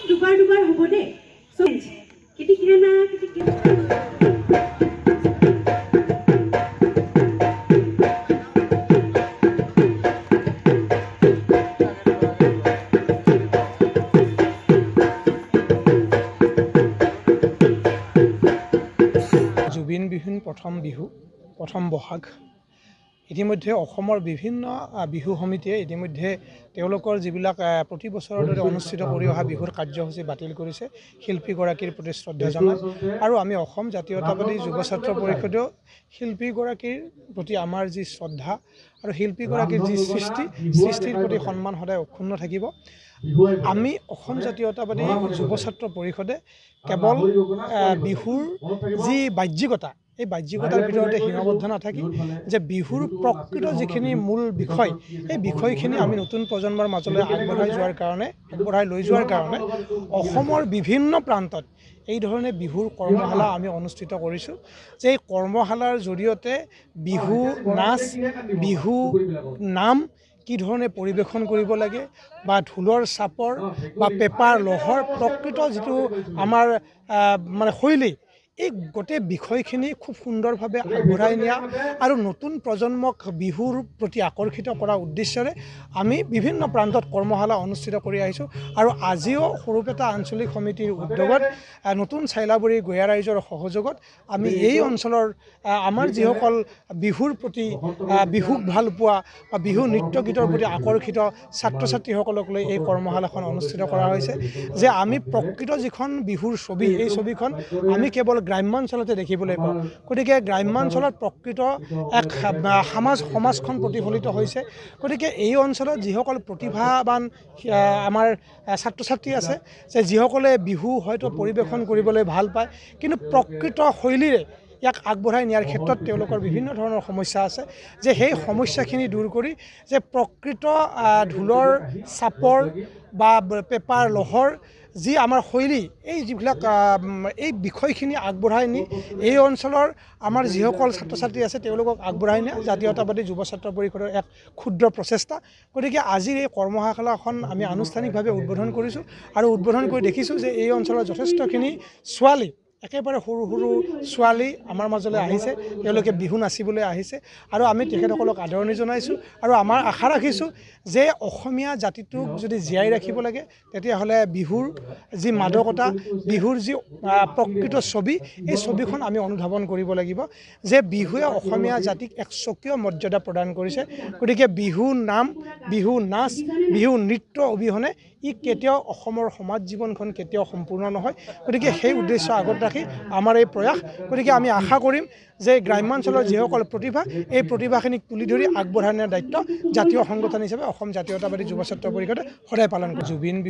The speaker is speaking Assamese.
দুবাৰ হ'ব দে কেতি কিনা কেতি জুবিন বিহুৰ প্ৰথম বহাগ ইতিমধ্যে অসমৰ বিভিন্ন বিহু সমিতিয়ে ইতিমধ্যে তেওঁলোকৰ যিবিলাক প্ৰতি বছৰৰ দৰে অনুষ্ঠিত কৰি অহা বিহুৰ কাৰ্যসূচী বাতিল কৰিছে শিল্পীগৰাকীৰ প্ৰতি শ্ৰদ্ধা জনাই আৰু আমি অসম জাতীয়তাবাদী যুৱ ছাত্ৰ পৰিষদেও শিল্পীগৰাকীৰ প্ৰতি আমাৰ যি শ্ৰদ্ধা আৰু শিল্পীগৰাকীৰ যি সৃষ্টিৰ প্ৰতি সন্মান সদায় অক্ষুণ্ণ থাকিব। আমি অসম জাতীয়তাবাদী যুৱ ছাত্ৰ পৰিষদে কেৱল বিহুৰ যি বাহ্যিকতা এই বাহ্যিকতাৰ ভিতৰতে সীমাবদ্ধ নাথাকি যে বিহুৰ প্ৰকৃত যিখিনি মূল বিষয় এই বিষয়খিনি আমি নতুন প্ৰজন্মৰ মাজলৈ আগবঢ়াই লৈ যোৱাৰ কাৰণে অসমৰ বিভিন্ন প্ৰান্তত এই ধৰণে বিহুৰ কৰ্মশালা আমি অনুষ্ঠিত কৰিছোঁ যে এই কৰ্মশালাৰ জৰিয়তে বিহু নাচ বিহু নাম কি ধৰণে পৰিৱেশন কৰিব লাগে বা ঢোলৰ চাপৰ বা পেপাৰ লহৰ প্ৰকৃত যিটো আমাৰ মানে শৈলী এই গোটেই বিষয়খিনি খুব সুন্দৰভাৱে আগবঢ়াই নিয়া আৰু নতুন প্ৰজন্মক বিহুৰ প্ৰতি আকৰ্ষিত কৰাৰ উদ্দেশ্যৰে আমি বিভিন্ন প্ৰান্তত কৰ্মশালা অনুষ্ঠিত কৰি আহিছোঁ আৰু আজিও সৰুপেটা আঞ্চলিক সমিতিৰ উদ্যোগত নতুন চাইলাবৰী গঞা ৰাইজৰ সহযোগত আমি এই অঞ্চলৰ আমাৰ যিসকল বিহুৰ প্ৰতি বিহুক ভাল পোৱা বা বিহু নৃত্য গীতৰ প্ৰতি আকৰ্ষিত ছাত্ৰ ছাত্ৰীসকলক লৈ এই কৰ্মশালাখন অনুষ্ঠিত কৰা হৈছে যে আমি প্ৰকৃত যিখন বিহুৰ ছবি এই ছবিখন আমি কেৱল গ্ৰাম্যাঞ্চলতে দেখিবলৈ পাওঁ। গতিকে গ্ৰাম্যাঞ্চলত প্ৰকৃত এক সমাজখন প্ৰতিফলিত হৈছে। গতিকে এই অঞ্চলত যিসকল প্ৰতিভাৱান আমাৰ ছাত্ৰ ছাত্ৰী আছে যে যিসকলে বিহু হয়তো পৰিৱেশন কৰিবলৈ ভাল পায় কিন্তু প্ৰকৃত শৈলীৰে ইয়াক আগবঢ়াই নিয়াৰ ক্ষেত্ৰত তেওঁলোকৰ বিভিন্ন ধৰণৰ সমস্যা আছে যে সেই সমস্যাখিনি দূৰ কৰি যে প্ৰকৃত ঢোলৰ চাপৰ বা পেপাৰ লহৰ যি আমাৰ শৈলী এই যিবিলাক এই বিষয়খিনি আগবঢ়াই নি এই অঞ্চলৰ আমাৰ যিসকল ছাত্ৰ ছাত্ৰী আছে তেওঁলোকক আগবঢ়াই নিয়া জাতীয়তাবাদী যুৱ ছাত্ৰ পৰিষদৰ এক ক্ষুদ্ৰ প্ৰচেষ্টা। গতিকে আজিৰ এই কৰ্মশালাখন আমি আনুষ্ঠানিকভাৱে উদ্বোধন কৰিছোঁ আৰু উদ্বোধন কৰি দেখিছোঁ যে এই অঞ্চলৰ যথেষ্টখিনি ছোৱালী একেবাৰে সৰু সৰু ছোৱালী আমাৰ মাজলৈ আহিছে তেওঁলোকে বিহু নাচিবলৈ আহিছে আৰু আমি তেখেতসকলক আদৰণি জনাইছোঁ আৰু আমাৰ আশা ৰাখিছোঁ যে অসমীয়া জাতিটোক যদি জীয়াই ৰাখিব লাগে তেতিয়াহ'লে বিহুৰ যি মাদকতা বিহুৰ যি প্ৰকৃত ছবি এই ছবিখন আমি অনুধাৱন কৰিব লাগিব যে বিহুৱে অসমীয়া জাতিক এক স্বকীয় মৰ্যাদা প্ৰদান কৰিছে। গতিকে বিহু নাম বিহু নাচ বিহু নৃত্য অবিহনে ই কেতিয়াও অসমৰ সমাজ জীৱনখন কেতিয়াও সম্পূৰ্ণ নহয়। গতিকে সেই উদ্দেশ্য আগত ৰাখি আমাৰ এই প্ৰয়াস। গতিকে আমি আশা কৰিম যে গ্ৰাম্যাঞ্চলৰ যিসকল প্ৰতিভা এই প্ৰতিভাখিনিক তুলি ধৰি আগবঢ়াই নিয়াৰ দায়িত্ব জাতীয় সংগঠন হিচাপে অসম জাতীয়তাবাদী যুৱ ছাত্ৰ পৰিষদে সদায় পালন কৰে। জুবিন